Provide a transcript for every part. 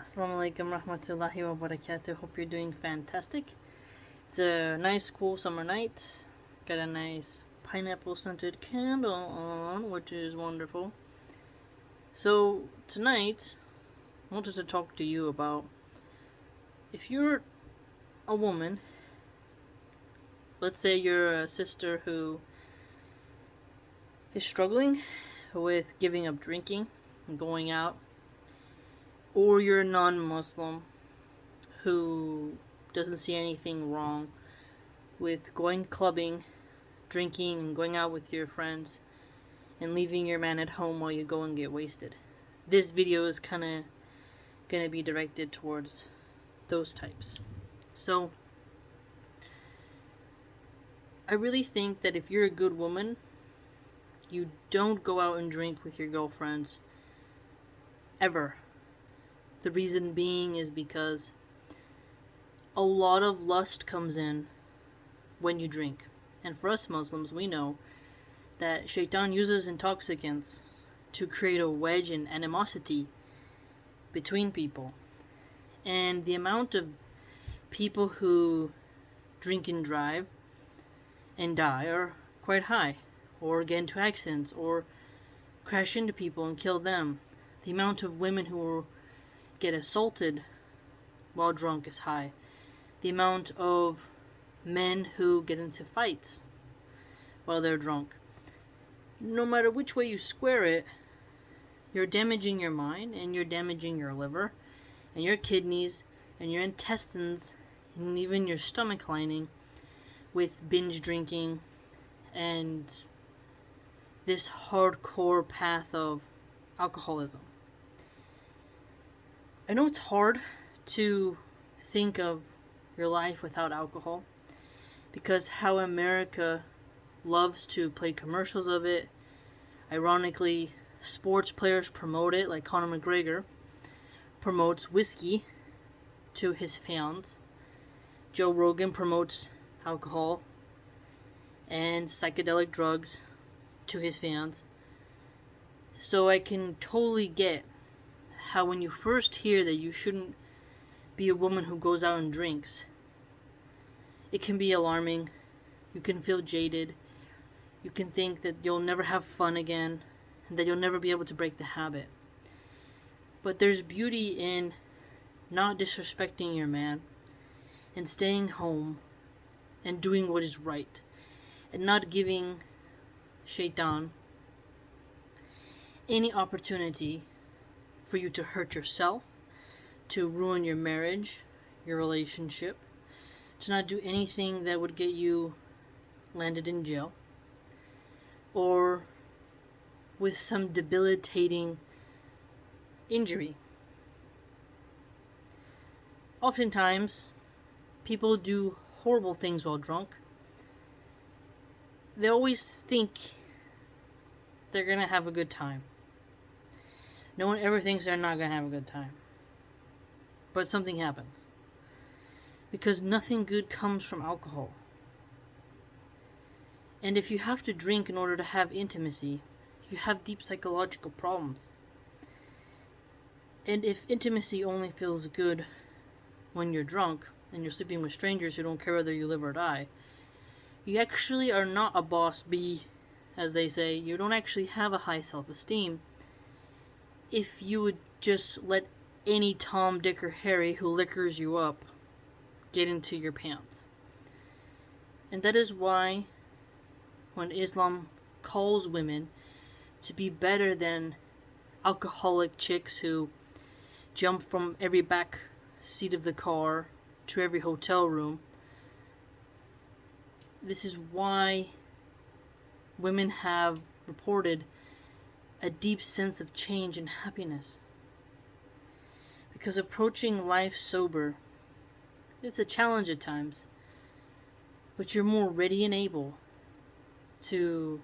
Assalamu alaikum rahmatullahi wa barakatuh. Hope you're doing fantastic. It's a nice, cool summer night. Got a nice pineapple scented candle on, which is wonderful. So, tonight, I wanted to talk to you about if you're a woman, let's say you're a sister who is struggling with giving up drinking and going out, or you're a non-Muslim who doesn't see anything wrong with going clubbing, drinking, and going out with your friends and leaving your man at home while you go and get wasted. This video is kind of going to be directed towards those types. So, I really think that if you're a good woman, you don't go out and drink with your girlfriends ever. The reason being is because a lot of lust comes in when you drink. And for us Muslims, we know that Shaitan uses intoxicants to create a wedge and animosity between people. And the amount of people who drink and drive and die are quite high, or get into accidents, or crash into people and kill them. The amount of women who get assaulted while drunk is high. The amount of men who get into fights while they're drunk. No matter which way you square it, you're damaging your mind, and you're damaging your liver and your kidneys and your intestines and even your stomach lining with binge drinking and this hardcore path of alcoholism. I know it's hard to think of your life without alcohol because how America loves to play commercials of it. Ironically, sports players promote it, like Conor McGregor promotes whiskey to his fans. Joe Rogan promotes alcohol and psychedelic drugs to his fans. So I can totally get how when you first hear that you shouldn't be a woman who goes out and drinks, it can be alarming. You can feel jaded. You can think that you'll never have fun again and that you'll never be able to break the habit. But there's beauty in not disrespecting your man and staying home and doing what is right and not giving Shaitan any opportunity for you to hurt yourself, to ruin your marriage, your relationship, to not do anything that would get you landed in jail or with some debilitating injury. Oftentimes, people do horrible things while drunk. They always think they're gonna have a good time. No one ever thinks they're not gonna have a good time. But something happens. Because nothing good comes from alcohol. And if you have to drink in order to have intimacy, you have deep psychological problems. And if intimacy only feels good when you're drunk and you're sleeping with strangers who don't care whether you live or die, you actually are not a boss bee, as they say. You don't actually have a high self-esteem if you would just let any Tom, Dick, or Harry who liquors you up get into your pants. And that is why when Islam calls women to be better than alcoholic chicks who jump from every back seat of the car to every hotel room, this is why women have reported a deep sense of change and happiness. Because approaching life sober, it's a challenge at times, but you're more ready and able to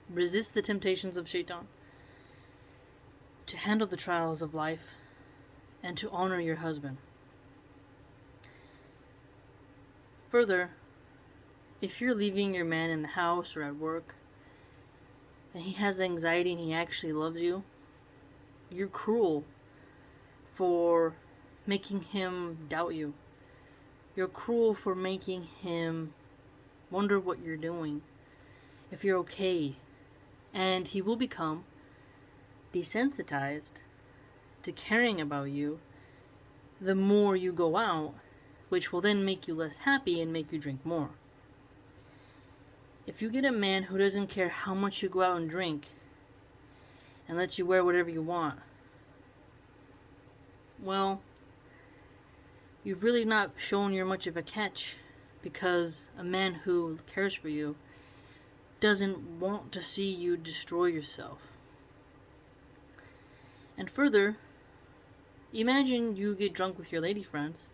resist the temptations of Shaitan, to handle the trials of life, and to honor your husband. Further, if you're leaving your man in the house or at work, and he has anxiety and he actually loves you, you're cruel for making him doubt you. You're cruel for making him wonder what you're doing, if you're okay. And he will become desensitized to caring about you the more you go out, which will then make you less happy and make you drink more. If you get a man who doesn't care how much you go out and drink and lets you wear whatever you want, well, you've really not shown you're much of a catch, because a man who cares for you doesn't want to see you destroy yourself. And further, imagine you get drunk with your lady friends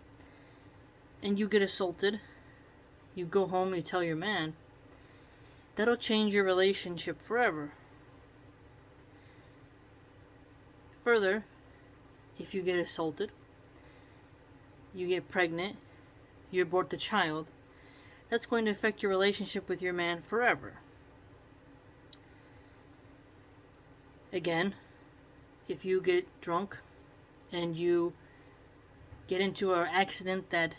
and you get assaulted. You go home, you tell your man. That'll change your relationship forever. Further, if you get assaulted, you get pregnant, you abort the child, that's going to affect your relationship with your man forever. Again, if you get drunk and you get into an accident that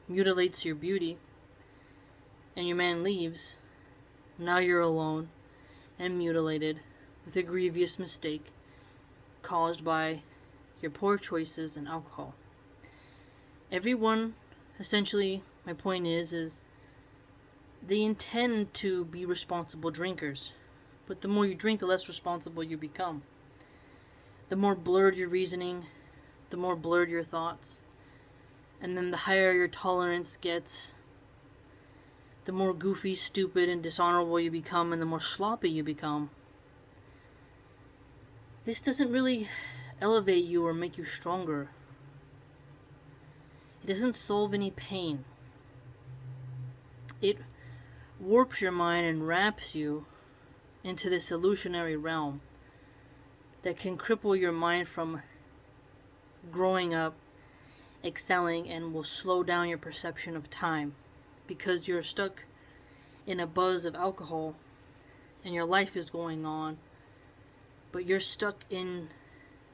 mutilates your beauty and your man leaves, now you're alone and mutilated with a grievous mistake caused by your poor choices in alcohol. Everyone, essentially, my point is they intend to be responsible drinkers, but the more you drink, the less responsible you become. The more blurred your reasoning, the more blurred your thoughts, and then the higher your tolerance gets, the more goofy, stupid, and dishonorable you become, and the more sloppy you become. This doesn't really elevate you or make you stronger. It doesn't solve any pain. It warps your mind and wraps you into this illusionary realm that can cripple your mind from growing up, excelling, and will slow down your perception of time, because you're stuck in a buzz of alcohol and your life is going on, but you're stuck in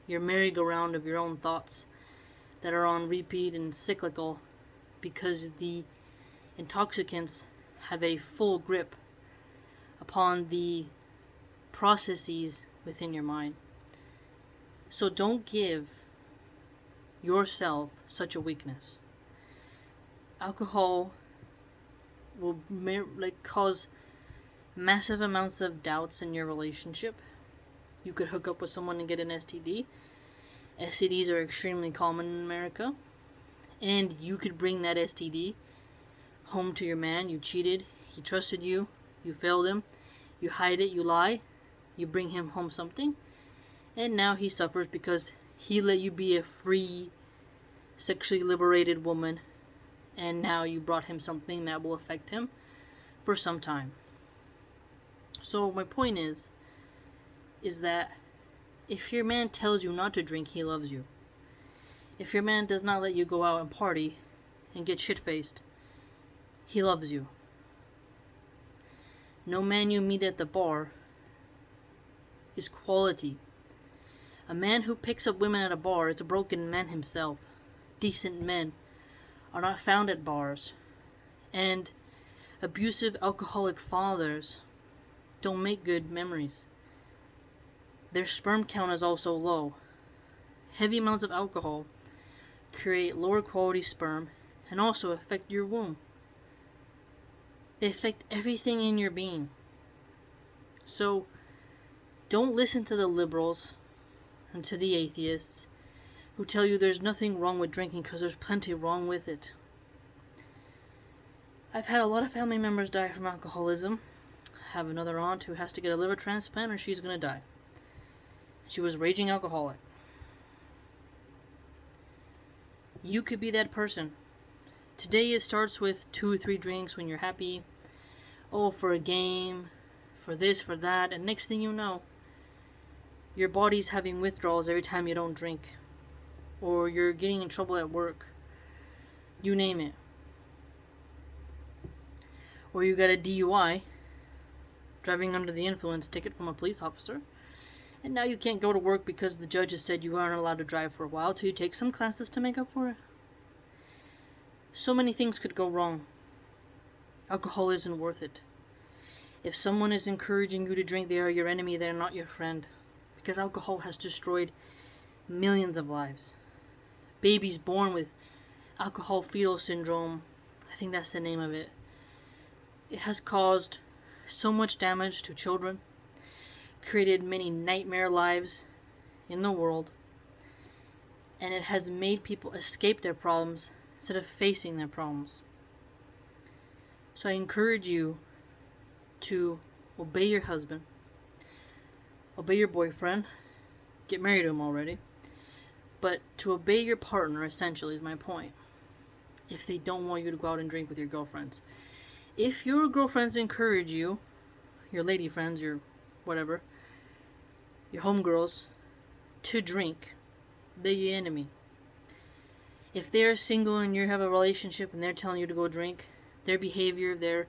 your merry-go-round of your own thoughts that are on repeat and cyclical, because the intoxicants have a full grip upon the processes within your mind. So don't give yourself such a weakness. Alcohol will cause massive amounts of doubts in your relationship. You could hook up with someone and get an STD. STDs are extremely common in America. And you could bring that STD home to your man. You cheated. He trusted you. You failed him. You hide it. You lie. You bring him home something. And now he suffers because he let you be a free, sexually liberated woman. And now you brought him something that will affect him for some time. So my point is that if your man tells you not to drink, he loves you. If your man does not let you go out and party and get shit-faced, he loves you. No man you meet at the bar is quality. A man who picks up women at a bar is a broken man himself. Decent men are not found at bars. And abusive alcoholic fathers don't make good memories. Their sperm count is also low. Heavy amounts of alcohol create lower quality sperm and also affect your womb. They affect everything in your being. So don't listen to the liberals and to the atheists who tell you there's nothing wrong with drinking, because there's plenty wrong with it. I've had a lot of family members die from alcoholism. I have another aunt who has to get a liver transplant or she's going to die. She was a raging alcoholic. You could be that person. Today it starts with 2 or 3 drinks when you're happy. Oh, for a game, for this, for that, and next thing you know, your body's having withdrawals every time you don't drink. Or you're getting in trouble at work. You name it. Or you got a DUI, driving under the influence ticket from a police officer, And now you can't go to work because the judge has said you aren't allowed to drive for a while till you take some classes to make up for it. So many things could go wrong. Alcohol isn't worth it. If someone is encouraging you to drink, they are your enemy, they're not your friend. Because alcohol has destroyed millions of lives. Babies born with alcohol fetal syndrome, I think that's the name of it. It has caused so much damage to children, created many nightmare lives in the world, and it has made people escape their problems instead of facing their problems. So I encourage you to obey your husband, obey your boyfriend, get married to him already, but to obey your partner, essentially, is my point. If they don't want you to go out and drink with your girlfriends. If your girlfriends encourage you, your lady friends, your whatever, your homegirls, to drink, they're your enemy. If they're single and you have a relationship and they're telling you to go drink, their behavior, their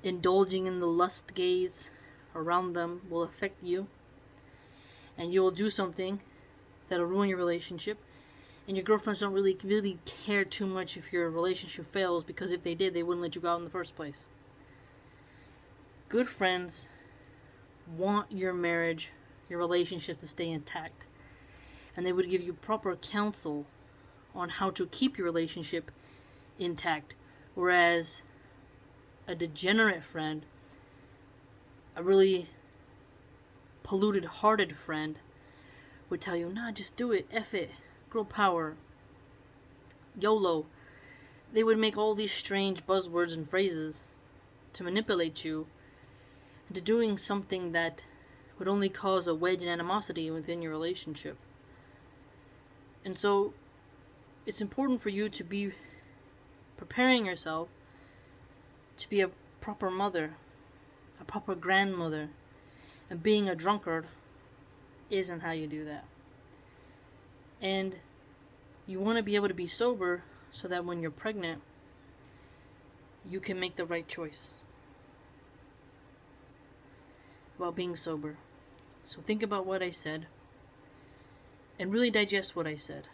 indulging in the lust gaze around them will affect you. And you will do something that'll ruin your relationship. And your girlfriends don't really care too much if your relationship fails, because if they did, they wouldn't let you go out in the first place. Good friends want your marriage, your relationship to stay intact. And they would give you proper counsel on how to keep your relationship intact. Whereas a degenerate friend, a really polluted-hearted friend, would tell you, nah, just do it, F it, girl power, YOLO. They would make all these strange buzzwords and phrases to manipulate you into doing something that would only cause a wedge and animosity within your relationship. And so it's important for you to be preparing yourself to be a proper mother, a proper grandmother. And being a drunkard isn't how you do that. And you want to be able to be sober so that when you're pregnant, you can make the right choice about being sober. So think about what I said and really digest what I said.